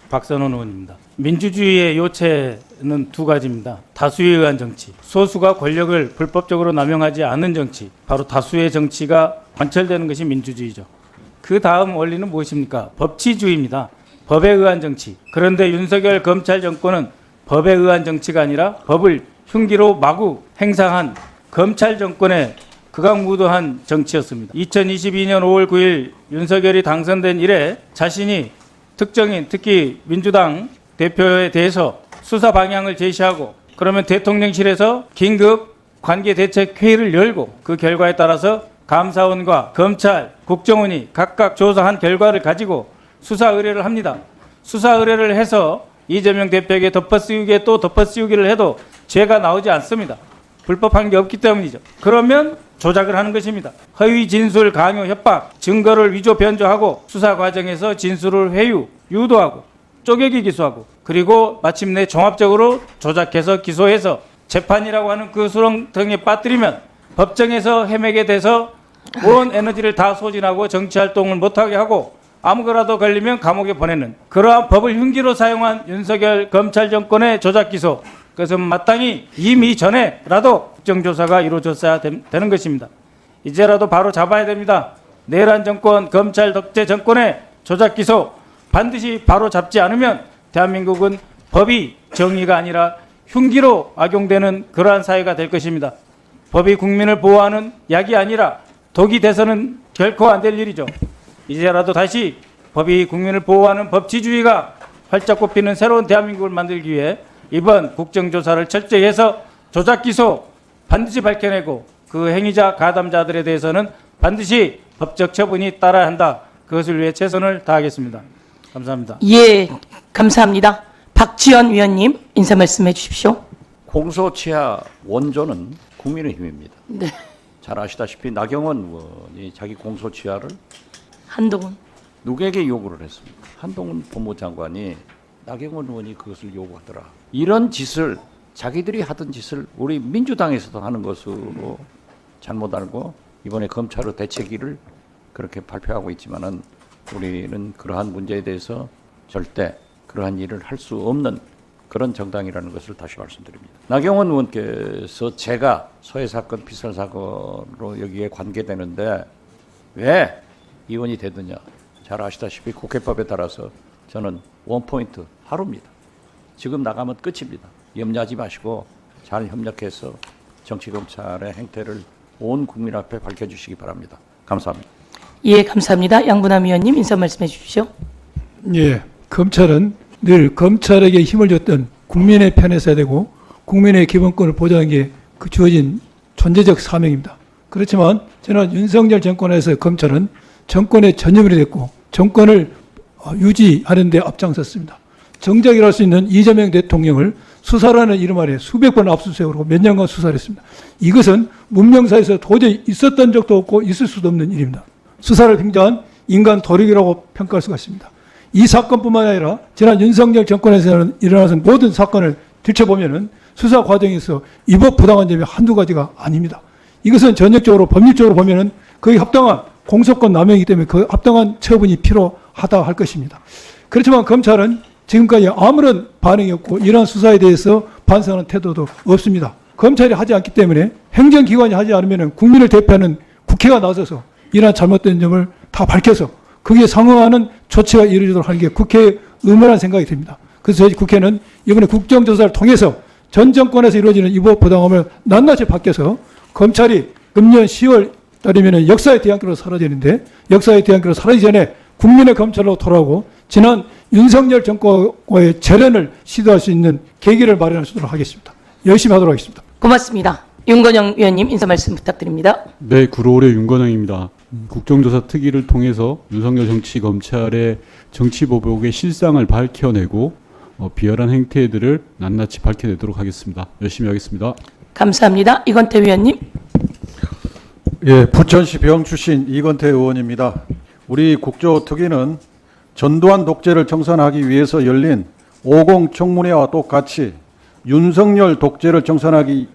박선원 의원입니다. 민주주의의 요체는 두 가지입니다. 다수에 의한 정치, 소수가 권력을 불법적으로 남용하지 않은 정치, 바로 다수의 정치가 관철되는 것이 민주주의죠. 그 다음 원리는 무엇입니까? 법치주의입니다. 법에 의한 정치. 그런데 윤석열 검찰 정권은 법에 의한 정치가 아니라 법을 흉기로 마구 행사한 검찰 정권의 극악무도한 정치였습니다. 2022년 5월 9일 윤석열이 당선된 이래 자신이 특정인, 특히 민주당 대표에 대해서 수사 방향을 제시하고, 그러면 대통령실에서 긴급 관계대책회의를 열고 그 결과에 따라서 감사원과 검찰, 국정원이 각각 조사한 결과를 가지고 수사 의뢰를 합니다. 수사 의뢰를 해서 이재명 대표에게 덮어씌우기에 또 덮어씌우기를 해도 죄가 나오지 않습니다. 불법한 게 없기 때문이죠. 그러면 조작을 하는 것입니다. 허위 진술, 강요, 협박, 증거를 위조 변조하고 수사 과정에서 진술을 회유, 유도하고 쪼개기 기소하고, 그리고 마침내 종합적으로 조작해서 기소해서 재판이라고 하는 그 수렁텅이에 빠뜨리면 법정에서 헤매게 돼서 온 에너지를 다 소진하고 정치활동을 못하게 하고 아무거라도 걸리면 감옥에 보내는 그러한 법을 흉기로 사용한 윤석열 검찰 정권의 조작 기소, 그것은 마땅히 이미 전에라도 국정조사가 이루어졌어야 되는 것입니다. 이제라도 바로 잡아야 됩니다. 내란 정권, 검찰 독재 정권의 조작 기소 반드시 바로 잡지 않으면 대한민국은 법이 정의가 아니라 흉기로 악용되는 그러한 사회가 될 것입니다. 법이 국민을 보호하는 약이 아니라 독이 돼서는 결코 안 될 일이죠. 이제라도 다시 법이 국민을 보호하는 법치주의가 활짝 꼽히는 새로운 대한민국을 만들기 위해 이번 국정조사를 철저히 해서 조작 기소 반드시 밝혀내고 그 행위자 가담자들에 대해서는 반드시 법적 처분이 따라야 한다. 그것을 위해 최선을 다하겠습니다. 감사합니다. 예, 감사합니다. 박지원 위원님 인사 말씀해 주십시오. 공소시효 원조는 국민의힘입니다. 네. 잘 아시다시피 나경원 의원이 자기 공소시효를 한동훈. 누구에게 요구를 했습니까? 한동훈 법무장관이 나경원 의원이 그것을 요구하더라. 이런 짓을, 자기들이 하던 짓을 우리 민주당에서도 하는 것으로 잘못 알고 이번에 검찰의 대책위를 그렇게 발표하고 있지만은 우리는 그러한 문제에 대해서 절대 그러한 일을 할 수 없는 그런 정당이라는 것을 다시 말씀드립니다. 나경원 의원께서 제가 서해 사건, 피살 사건으로 여기에 관계되는데 왜 의원이 되느냐. 잘 아시다시피 국회법에 따라서 저는 원포인트 하루입니다. 지금 나가면 끝입니다. 염려하지 마시고 잘 협력해서 정치검찰의 행태를 온 국민 앞에 밝혀주시기 바랍니다. 감사합니다. 예, 감사합니다. 양분남 위원님 인사 말씀해 주십시오. 예, 검찰은 늘 검찰에게 힘을 줬던 국민의 편에 서야 되고 국민의 기본권을 보장하는 게 그 주어진 존재적 사명입니다. 그렇지만 저는 윤석열 정권에서 검찰은 정권의 전유물이 됐고 정권을 유지하는 데 앞장섰습니다. 정작 일할 수 있는 이재명 대통령을 수사라는 이름 아래 수백 번 압수수색으로 몇 년간 수사를 했습니다. 이것은 문명사에서 도저히 있었던 적도 없고 있을 수도 없는 일입니다. 수사를 빙자한 인간 도륙이라고 평가할 수가 있습니다. 이 사건뿐만 아니라 지난 윤석열 정권에서 일어나서 모든 사건을 들춰보면은 수사 과정에서 위법 부당한 점이 한두 가지가 아닙니다. 이것은 전역적으로 법률적으로 보면은 거의 합당한 공소권 남용이기 때문에 그 합당한 처분이 필요하다 할 것입니다. 그렇지만 검찰은 지금까지 아무런 반응이 없고 이러한 수사에 대해서 반성하는 태도도 없습니다. 검찰이 하지 않기 때문에 행정기관이 하지 않으면 국민을 대표하는 국회가 나서서 이러한 잘못된 점을 다 밝혀서 거기에 상응하는 조치가 이루어지도록 하는 게 국회의 의무라는 생각이 듭니다. 그래서 저희 국회는 이번에 국정조사를 통해서 전 정권에서 이루어지는 위법 부당함을 낱낱이 밝혀서 검찰이 금년 10월 달이면 역사의 대안길로 사라지는데 역사의 대안길로 사라지기 전에 국민의 검찰로 돌아오고 지난 윤석열 정권과의 재련을 시도할 수 있는 계기를 마련할 수 있도록 하겠습니다. 열심히 하도록 하겠습니다. 고맙습니다. 윤건영 위원님 인사 말씀 부탁드립니다. 네, 구로울의 윤건영입니다. 국정조사 특위를 통해서 윤석열 정치검찰의 정치보복의 실상을 밝혀내고 비열한 행태들을 낱낱이 밝혀내도록 하겠습니다. 열심히 하겠습니다. 감사합니다. 이건태 위원님. 예, 부천시 병 출신 이건태 의원입니다. 우리 국조특위는 전두환 독재를 청산하기 위해서 열린 50 청문회와 똑같이 윤석열 독재를 청산하기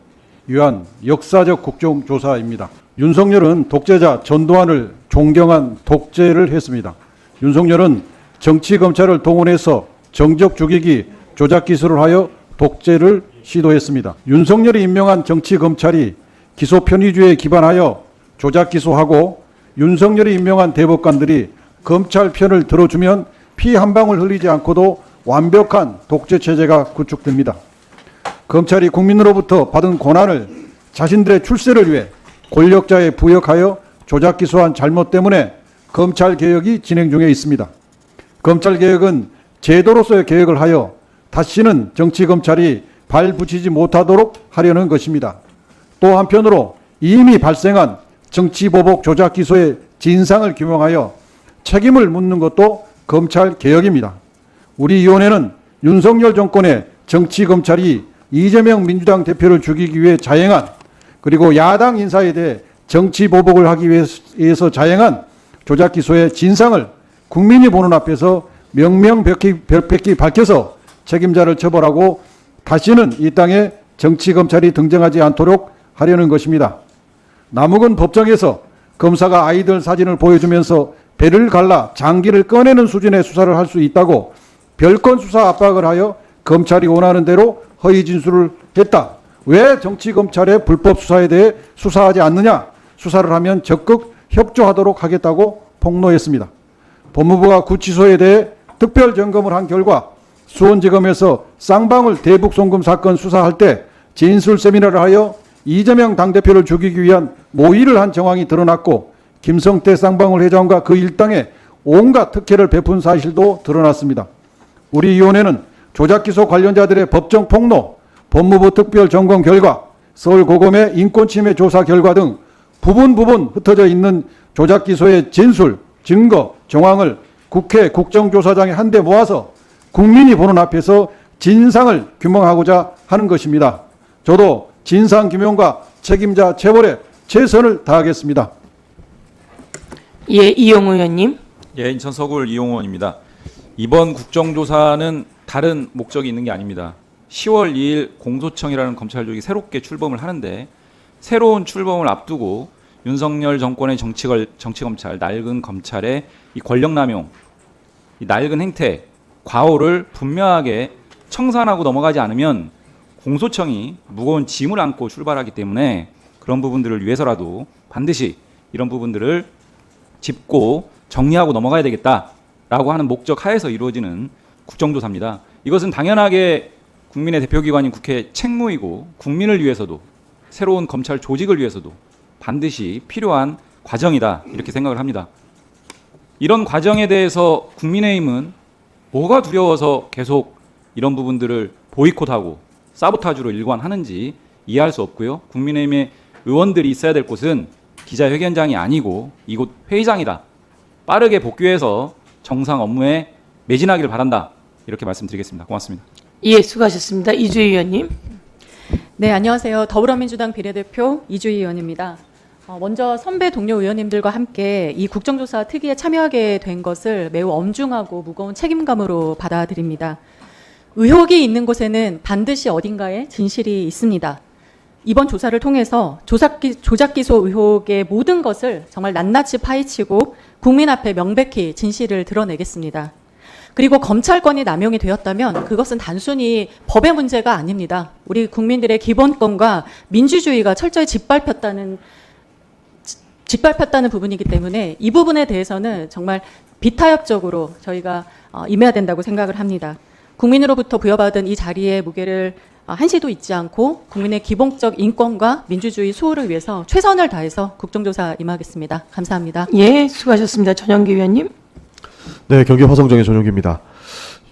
위한 역사적 국정조사입니다. 윤석열은 독재자 전두환을 존경한 독재를 했습니다. 윤석열은 정치검찰을 동원해서 정적 죽이기 조작 기술을 하여 독재를 시도했습니다. 윤석열이 임명한 정치검찰이 기소 편의주의에 기반하여 조작 기소하고 윤석열이 임명한 대법관들이 검찰 편을 들어주면 피 한 방울 흘리지 않고도 완벽한 독재 체제가 구축됩니다. 검찰이 국민으로부터 받은 권한을 자신들의 출세를 위해 권력자에 부역하여 조작 기소한 잘못 때문에 검찰 개혁이 진행 중에 있습니다. 검찰 개혁은 제도로서의 개혁을 하여 다시는 정치 검찰이 발 붙이지 못하도록 하려는 것입니다. 또 한편으로 이미 발생한 정치 보복 조작 기소의 진상을 규명하여 책임을 묻는 것도 검찰 개혁입니다. 우리 위원회는 윤석열 정권의 정치 검찰이 이재명 민주당 대표를 죽이기 위해 자행한, 그리고 야당 인사에 대해 정치 보복을 하기 위해서 자행한 조작 기소의 진상을 국민이 보는 앞에서 명명백백히 밝혀서 책임자를 처벌하고 다시는 이 땅에 정치 검찰이 등장하지 않도록 하려는 것입니다. 남욱은 법정에서 검사가 아이들 사진을 보여주면서 배를 갈라 장기를 꺼내는 수준의 수사를 할 수 있다고 별건 수사 압박을 하여 검찰이 원하는 대로 허위 진술을 했다. 왜 정치 검찰의 불법 수사에 대해 수사하지 않느냐? 수사를 하면 적극 협조하도록 하겠다고 폭로했습니다. 법무부가 구치소에 대해 특별 점검을 한 결과 수원지검에서 쌍방울 대북 송금 사건 수사할 때 진술 세미나를 하여 이재명 당대표를 죽이기 위한 모의를 한 정황이 드러났고 김성태 쌍방울 회장과 그 일당에 온갖 특혜를 베푼 사실도 드러났습니다. 우리 위원회는 조작 기소 관련자들의 법정 폭로, 법무부 특별 점검 결과, 서울고검의 인권침해 조사 결과 등 부분 흩어져 있는 조작 기소의 진술, 증거, 정황을 국회 국정조사장에 한데 모아서 국민이 보는 앞에서 진상을 규명하고자 하는 것입니다. 저도 진상 규명과 책임자 처벌에 최선을 다하겠습니다. 예, 이용우 의원님. 예, 인천 서구을 이용호 의원입니다. 이번 국정조사는 다른 목적이 있는 게 아닙니다. 10월 2일 공소청이라는 검찰 조직이 새롭게 출범을 하는데 새로운 출범을 앞두고 윤석열 정권의 정치검찰, 낡은 검찰의 이 권력남용, 이 낡은 행태, 과오를 분명하게 청산하고 넘어가지 않으면 공소청이 무거운 짐을 안고 출발하기 때문에 그런 부분들을 위해서라도 반드시 이런 부분들을 짚고 정리하고 넘어가야 되겠다라고 하는 목적 하에서 이루어지는 국정조사입니다. 이것은 당연하게 국민의 대표기관인 국회 책무이고 국민을 위해서도 새로운 검찰 조직을 위해서도 반드시 필요한 과정이다 이렇게 생각을 합니다. 이런 과정에 대해서 국민의힘은 뭐가 두려워서 계속 이런 부분들을 보이콧하고 사보타주로 일관하는지 이해할 수 없고요. 국민의힘의 의원들이 있어야 될 곳은 기자회견장이 아니고 이곳 회의장이다. 빠르게 복귀해서 정상 업무에 매진하기를 바란다. 이렇게 말씀드리겠습니다. 고맙습니다. 예, 수고하셨습니다. 이주희 의원님. 네, 안녕하세요. 더불어민주당 비례대표 이주희 의원입니다. 먼저 선배 동료 의원님들과 함께 이 국정조사 특위에 참여하게 된 것을 매우 엄중하고 무거운 책임감으로 받아들입니다. 의혹이 있는 곳에는 반드시 어딘가에 진실이 있습니다. 이번 조사를 통해서 조작 기소 의혹의 모든 것을 정말 낱낱이 파헤치고 국민 앞에 명백히 진실을 드러내겠습니다. 그리고 검찰권이 남용이 되었다면 그것은 단순히 법의 문제가 아닙니다. 우리 국민들의 기본권과 민주주의가 철저히 짓밟혔다는 부분이기 때문에 이 부분에 대해서는 정말 비타협적으로 저희가 임해야 된다고 생각을 합니다. 국민으로부터 부여받은 이 자리의 무게를 한시도 잊지 않고 국민의 기본적 인권과 민주주의 수호를 위해서 최선을 다해서 국정조사 임하겠습니다. 감사합니다. 예, 수고하셨습니다. 전영기 의원님. 네, 경기 화성정의 전용기입니다.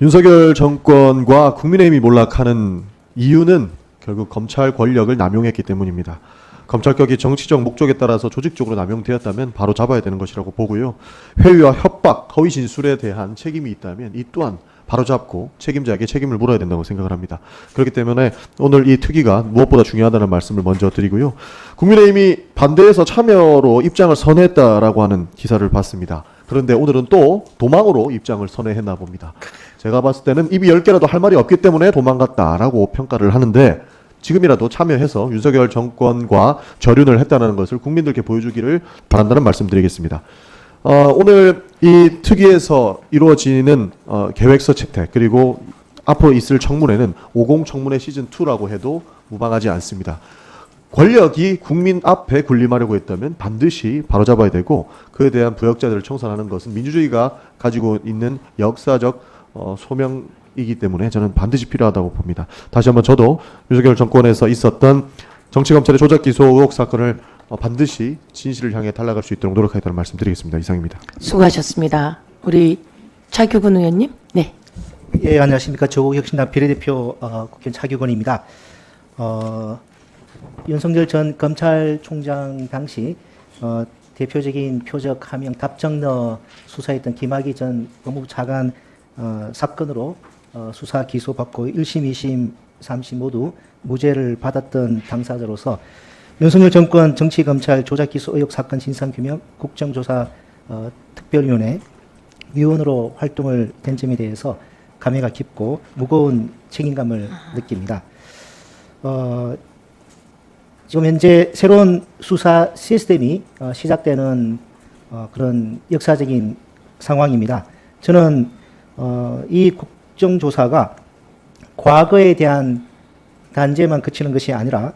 윤석열 정권과 국민의힘이 몰락하는 이유는 결국 검찰 권력을 남용했기 때문입니다. 검찰격이 정치적 목적에 따라서 조직적으로 남용되었다면 바로 잡아야 되는 것이라고 보고요. 회유와 협박, 허위 진술에 대한 책임이 있다면 이 또한 바로잡고 책임자에게 책임을 물어야 된다고 생각을 합니다. 그렇기 때문에 오늘 이 특위가 무엇보다 중요하다는 말씀을 먼저 드리고요. 국민의힘이 반대해서 참여로 입장을 선회했다라고 하는 기사를 봤습니다. 그런데 오늘은 또 도망으로 입장을 선회했나 봅니다. 제가 봤을 때는 입이 10개라도 할 말이 없기 때문에 도망갔다라고 평가를 하는데 지금이라도 참여해서 윤석열 정권과 절윤을 했다는 것을 국민들께 보여주기를 바란다는 말씀드리겠습니다. 오늘 이 특위에서 이루어지는 계획서 채택 그리고 앞으로 있을 청문회는 50 청문회 시즌 2라고 해도 무방하지 않습니다. 권력이 국민 앞에 군림하려고 했다면 반드시 바로잡아야 되고 그에 대한 부역자들을 청산하는 것은 민주주의가 가지고 있는 역사적 소명이기 때문에 저는 반드시 필요하다고 봅니다. 다시 한번 저도 윤석열 정권에서 있었던 정치검찰의 조작기소 의혹 사건을 반드시 진실을 향해 달려갈 수 있도록 노력하겠다는 말씀드리겠습니다. 이상입니다. 수고하셨습니다. 우리 차규근 의원님. 네. 예, 안녕하십니까. 조국혁신당 비례대표 국회의원 차규근입니다. 윤석열 전 검찰총장 당시 대표적인 표적 하명 답정너 수사했던 김학의 전 법무부 차관 사건으로 수사 기소받고 1심, 2심, 3심 모두 무죄를 받았던 당사자로서 윤석열 정권 정치검찰 조작기소 의혹 사건 진상규명 국정조사 특별위원회 위원으로 활동을 된 점에 대해서 감회가 깊고 무거운 책임감을 느낍니다. 지금 현재 새로운 수사 시스템이 시작되는 그런 역사적인 상황입니다. 저는 이 국정조사가 과거에 대한 단죄만 그치는 것이 아니라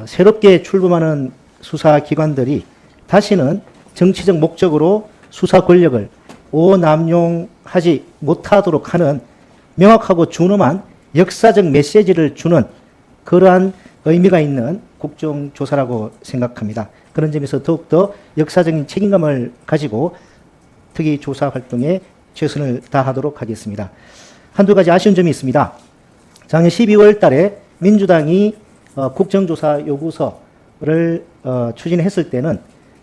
새롭게 출범하는 수사기관들이 다시는 정치적 목적으로 수사 권력을 오남용하지 못하도록 하는 명확하고 준엄한 역사적 메시지를 주는 그러한 의미가 있는 국정조사라고 생각합니다. 그런 점에서 더욱더 역사적인 책임감을 가지고 특위 조사 활동에 최선을 다하도록 하겠습니다. 한두 가지 아쉬운 점이 있습니다. 작년 12월 달에 민주당이 국정조사 요구서를 추진했을 때는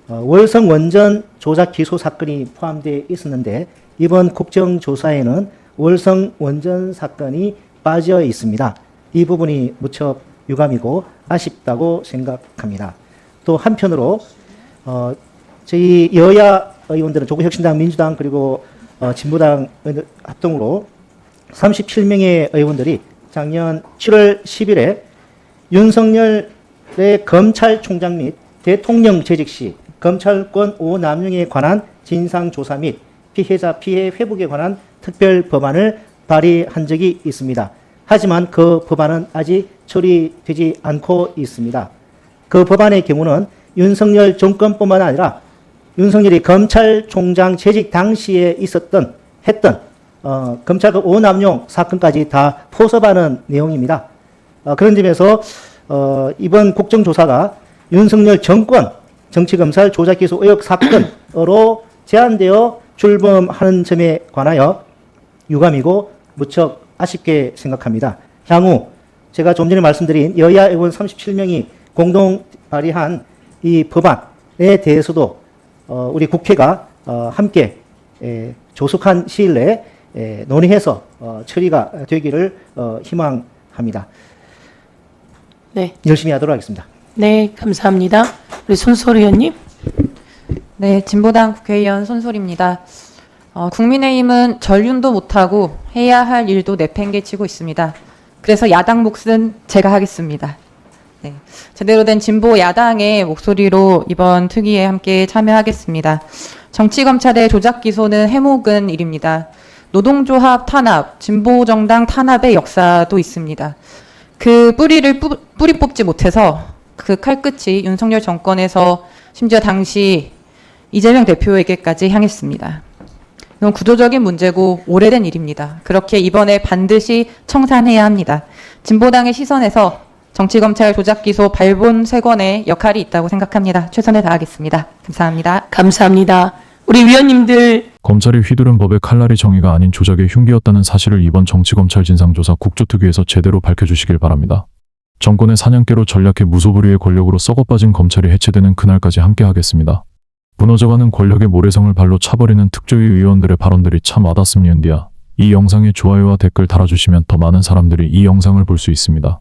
월성 원전 조작 기소 사건이 포함되어 있었는데 이번 국정조사에는 월성 원전 사건이 빠져 있습니다. 이 부분이 무척 유감이고 아쉽다고 생각합니다. 또 한편으로 저희 여야 의원들은 조국혁신당, 민주당 그리고 진보당 합동으로 37명의 의원들이 작년 7월 10일에 윤석열의 검찰총장 및 대통령 재직 시 검찰권 오남용에 관한 진상조사 및 피해자 피해 회복에 관한 특별 법안을 발의한 적이 있습니다. 하지만 그 법안은 아직 처리되지 않고 있습니다. 그 법안의 경우는 윤석열 정권뿐만 아니라 윤석열이 검찰총장 재직 당시에 했던 검찰권 오남용 사건까지 다 포섭하는 내용입니다. 그런 점에서 이번 국정조사가 윤석열 정권 정치검찰 조작기소 의혹 사건으로 제한되어 출범하는 점에 관하여 유감이고 무척 아쉽게 생각합니다. 향후 제가 좀 전에 말씀드린 여야 의원 37명이 공동 발의한 이 법안에 대해서도 우리 국회가 함께 조속한 시일 내에 논의해서 처리가 되기를 희망합니다. 네. 열심히 하도록 하겠습니다. 네, 감사합니다. 우리 손소리 의원님. 네, 진보당 국회의원 손소리입니다. 국민의힘은 전륜도 못하고 해야 할 일도 내팽개치고 있습니다. 그래서 야당 몫은 제가 하겠습니다. 네, 제대로 된 진보 야당의 목소리로 이번 특위에 함께 참여하겠습니다. 정치검찰의 조작 기소는 해묵은 일입니다. 노동조합 탄압, 진보정당 탄압의 역사도 있습니다. 그 뿌리 뽑지 못해서 그 칼끝이 윤석열 정권에서 심지어 당시 이재명 대표에게까지 향했습니다. 이건 구조적인 문제고 오래된 일입니다. 그렇게 이번에 반드시 청산해야 합니다. 진보당의 시선에서 정치검찰 조작기소 발본 쇄건의 역할이 있다고 생각합니다. 최선을 다하겠습니다. 감사합니다. 감사합니다. 우리 위원님들. 검찰이 휘두른 법의 칼날이 정의가 아닌 조작의 흉기였다는 사실을 이번 정치검찰 진상조사 국조특위에서 제대로 밝혀주시길 바랍니다. 정권의 사냥개로 전략해 무소불위의 권력으로 썩어빠진 검찰이 해체되는 그날까지 함께하겠습니다. 무너져가는 권력의 모래성을 발로 차버리는 특조위 의원들의 발언들이 참 와닿습니은디야. 이 영상에 좋아요와 댓글 달아주시면 더 많은 사람들이 이 영상을 볼 수 있습니다.